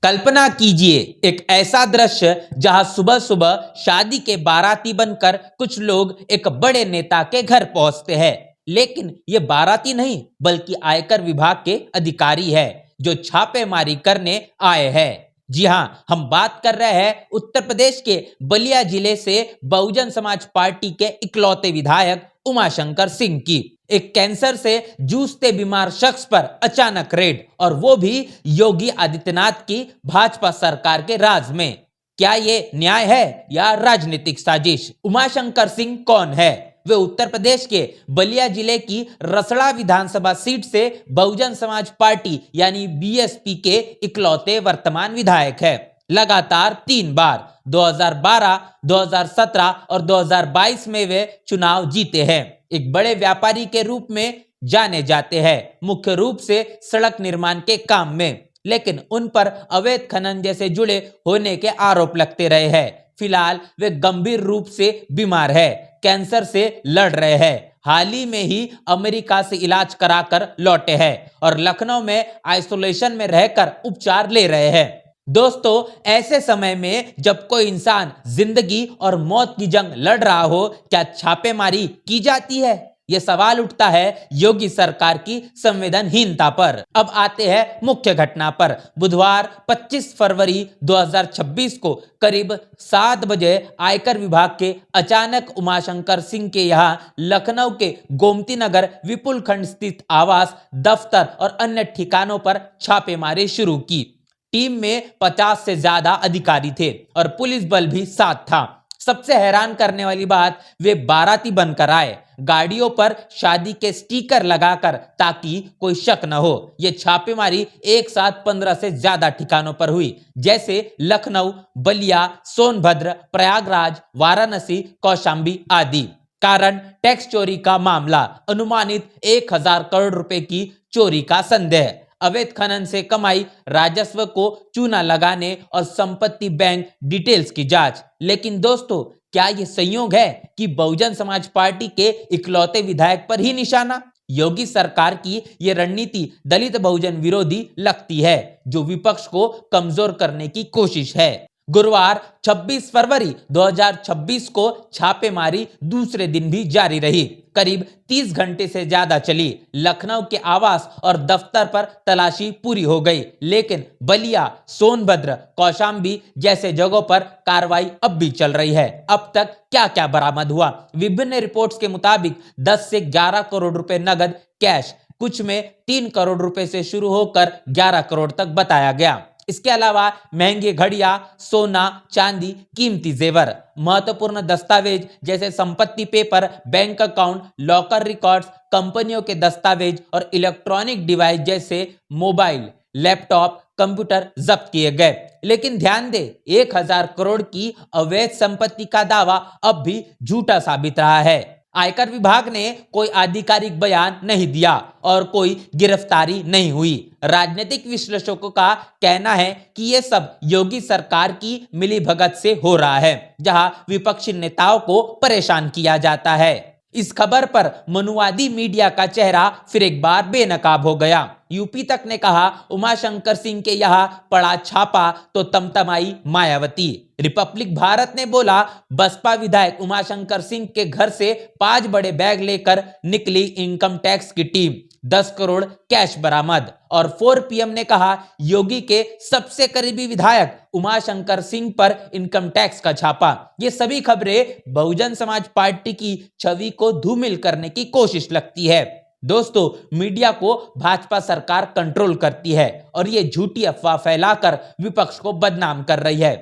कल्पना कीजिए एक ऐसा दृश्य जहां सुबह सुबह शादी के बाराती बनकर कुछ लोग एक बड़े नेता के घर पहुंचते हैं। लेकिन ये बाराती नहीं बल्कि आयकर विभाग के अधिकारी है जो छापेमारी करने आए हैं। जी हां, हम बात कर रहे हैं उत्तर प्रदेश के बलिया जिले से बहुजन समाज पार्टी के इकलौते विधायक उमाशंकर सिंह की। एक कैंसर से जूझते बीमार शख्स पर अचानक रेड, और वो भी योगी आदित्यनाथ की भाजपा सरकार के राज में। क्या ये न्याय है या राजनीतिक साजिश? उमाशंकर सिंह कौन है? वे उत्तर प्रदेश के बलिया जिले की रसड़ा विधानसभा सीट से बहुजन समाज पार्टी यानी बीएसपी के इकलौते वर्तमान विधायक है। लगातार 3 बार 2012, 2017 और 2022 में वे चुनाव जीते हैं। एक बड़े व्यापारी के रूप में जाने जाते हैं, मुख्य रूप से सड़क निर्माण के काम में, लेकिन उन पर अवैध खनन जैसे जुड़े होने के आरोप लगते रहे हैं। फिलहाल वे गंभीर रूप से बीमार है, कैंसर से लड़ रहे हैं। हाल ही में ही अमेरिका से इलाज कराकर लौटे हैं और लखनऊ में आइसोलेशन में रहकर उपचार ले रहे हैं। दोस्तों, ऐसे समय में जब कोई इंसान जिंदगी और मौत की जंग लड़ रहा हो, क्या छापेमारी की जाती है? यह सवाल उठता है योगी सरकार की संवेदनहीनता पर। अब आते हैं मुख्य घटना पर। बुधवार 25 फरवरी 2026 को करीब 7 बजे आयकर विभाग के अचानक उमाशंकर सिंह के यहां लखनऊ के गोमती नगर विपुल खंड स्थित आवास, दफ्तर और अन्य ठिकानों पर छापेमारी शुरू की। टीम में 50 से ज्यादा अधिकारी थे और पुलिस बल भी साथ था। सबसे हैरान करने वाली बात, वे बाराती बनकर आए, गाड़ियों पर शादी के स्टिकर लगाकर, ताकि कोई शक न हो। यह छापेमारी एक साथ 15 से ज्यादा ठिकानों पर हुई, जैसे लखनऊ, बलिया, सोनभद्र, प्रयागराज, वाराणसी, कौशाम्बी आदि। कारण टैक्स चोरी का मामला, अनुमानित 1000 करोड़ रुपए की चोरी का संदेह, अवैध खनन से कमाई, राजस्व को चूना लगाने और संपत्ति बैंक डिटेल्स की जांच। लेकिन दोस्तों, क्या यह संयोग है कि बहुजन समाज पार्टी के इकलौते विधायक पर ही निशाना? योगी सरकार की यह रणनीति दलित बहुजन विरोधी लगती है, जो विपक्ष को कमजोर करने की कोशिश है। गुरुवार 26 फरवरी 2026 को छापेमारी दूसरे दिन भी जारी रही। करीब 30 घंटे से ज्यादा चली। लखनऊ के आवास और दफ्तर पर तलाशी पूरी हो गई, लेकिन बलिया, सोनभद्र, कौशाम्बी जैसे जगहों पर कार्रवाई अब भी चल रही है। अब तक क्या क्या बरामद हुआ? विभिन्न रिपोर्ट्स के मुताबिक 10 से 11 करोड़ रुपए नगद कैश, कुछ में 3 करोड़ रुपए से शुरू होकर 11 करोड़ तक बताया गया। इसके अलावा महंगी घड़ियां, सोना, चांदी, कीमती जेवर, महत्वपूर्ण दस्तावेज जैसे संपत्ति paper, bank account, locker records, कंपनियों के दस्तावेज और इलेक्ट्रॉनिक डिवाइस जैसे मोबाइल, लैपटॉप, कंप्यूटर जब्त किए गए। लेकिन ध्यान दे, 1000 करोड़ की अवैध संपत्ति का दावा अब भी झूठा साबित रहा है। आयकर विभाग ने कोई आधिकारिक बयान नहीं दिया और कोई गिरफ्तारी नहीं हुई। राजनीतिक विश्लेषकों का कहना है कि यह सब योगी सरकार की मिलीभगत से हो रहा है, जहां विपक्षी नेताओं को परेशान किया जाता है। इस खबर पर मनुवादी मीडिया का चेहरा फिर एक बार बेनकाब हो गया। यूपी तक ने कहा, उमाशंकर सिंह के यहाँ पड़ा छापा तो तमतमाई मायावती। रिपब्लिक भारत ने बोला, बसपा विधायक उमाशंकर सिंह के घर से 5 बड़े बैग लेकर निकली इनकम टैक्स की टीम, 10 करोड़ कैश बरामद। और 4PM ने कहा, योगी के सबसे करीबी विधायक उमाशंकर सिंह पर इनकम टैक्स का छापा। ये सभी खबरें बहुजन समाज पार्टी की छवि को धूमिल करने की कोशिश लगती है। दोस्तों, मीडिया को भाजपा सरकार कंट्रोल करती है और ये झूठी अफवाह फैलाकर विपक्ष को बदनाम कर रही है।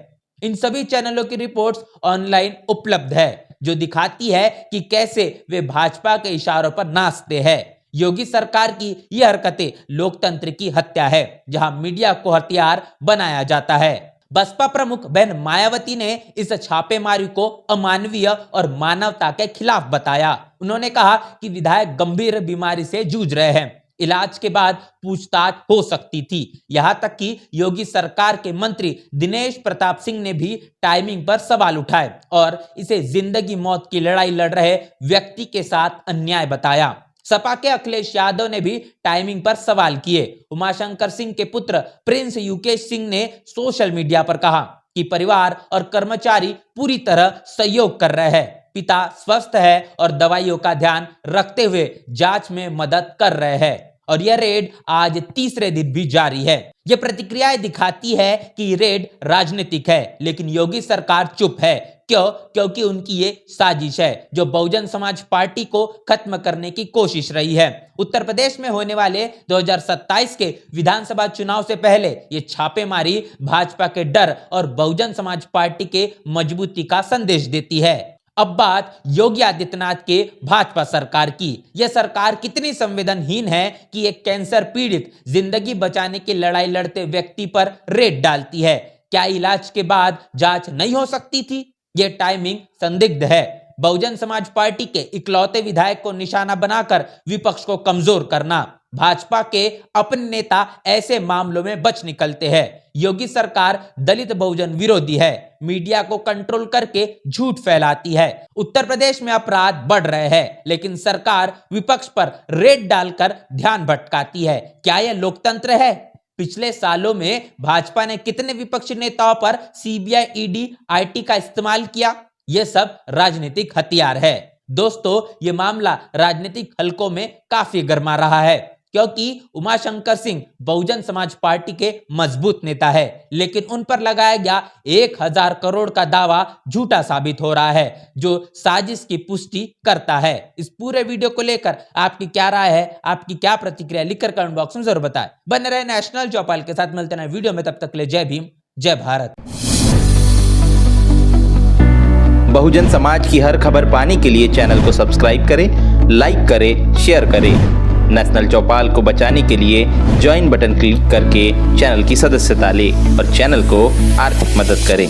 इन सभी चैनलों की रिपोर्ट्स ऑनलाइन उपलब्ध है, जो दिखाती है कि कैसे वे भाजपा के इशारों पर नाचते हैं। योगी सरकार की यह हरकतें लोकतंत्र की हत्या है, जहां मीडिया को हथियार बनाया जाता है। बसपा प्रमुख बहन मायावती ने इस छापेमारी को अमानवीय और मानवता के खिलाफ बताया। उन्होंने कहा कि विधायक गंभीर बीमारी से जूझ रहे हैं, इलाज के बाद पूछताछ हो सकती थी। यहां तक कि योगी सरकार के मंत्री दिनेश प्रताप सिंह ने भी टाइमिंग पर सवाल उठाए और इसे जिंदगी मौत की लड़ाई लड़ रहे व्यक्ति के साथ अन्याय बताया। सपा के अखिलेश यादव ने भी टाइमिंग पर सवाल किए। उमाशंकर सिंह के पुत्र प्रिंस युकेश सिंह ने सोशल मीडिया पर कहा कि परिवार और कर्मचारी पूरी तरह सहयोग कर रहे हैं। पिता स्वस्थ है और दवाइयों का ध्यान रखते हुए जांच में मदद कर रहे हैं और यह रेड आज तीसरे दिन भी जारी है। यह प्रतिक्रियाएं दिखाती है कि रेड राजनीतिक है, लेकिन योगी सरकार चुप है। क्यों? क्योंकि उनकी ये साजिश है जो बहुजन समाज पार्टी को खत्म करने की कोशिश रही है। उत्तर प्रदेश में होने वाले 2027 के विधानसभा चुनाव से पहले ये छापेमारी भाजपा के डर और बहुजन समाज पार्टी के मजबूती का संदेश देती है। अब बात योगी आदित्यनाथ के भाजपा सरकार की। यह सरकार कितनी संवेदनहीन है कि एक कैंसर पीड़ित जिंदगी बचाने की लड़ाई लड़ते व्यक्ति पर रेड डालती है। क्या इलाज के बाद जांच नहीं हो सकती थी? यह टाइमिंग संदिग्ध है। बहुजन समाज पार्टी के इकलौते विधायक को निशाना बनाकर विपक्ष को कमजोर करना। भाजपा के अपने नेता ऐसे मामलों में बच निकलते हैं। योगी सरकार दलित बहुजन विरोधी है, मीडिया को कंट्रोल करके झूठ फैलाती है। उत्तर प्रदेश में अपराध बढ़ रहे हैं, लेकिन सरकार विपक्ष पर रेड डालकर ध्यान भटकाती है। क्या यह लोकतंत्र है? पिछले सालों में भाजपा ने कितने विपक्षी नेताओं पर सीबीआई, ईडी, आईटी का इस्तेमाल किया? यह सब राजनीतिक हथियार है। दोस्तों, यह मामला राजनीतिक हलकों में काफी गर्मा रहा है, क्योंकि उमाशंकर सिंह बहुजन समाज पार्टी के मजबूत नेता है, लेकिन उन पर लगाया गया 1000 करोड़ का दावा झूठा साबित हो रहा है, जो साजिश की पुष्टि करता है। इस पूरे वीडियो को लेकर आपकी क्या राय है, आपकी क्या प्रतिक्रिया, लिखकर कमेंट बॉक्स में जरूर बताएं। बने रहे नेशनल चौपाल के साथ, मिलते हैं वीडियो में, तब तक के लिए जय भीम, जय भारत। बहुजन समाज की हर खबर पाने के लिए चैनल को सब्सक्राइब करें, लाइक करें, शेयर करें। नेशनल चौपाल को बचाने के लिए ज्वाइन बटन क्लिक करके चैनल की सदस्यता लें और चैनल को आर्थिक मदद करें।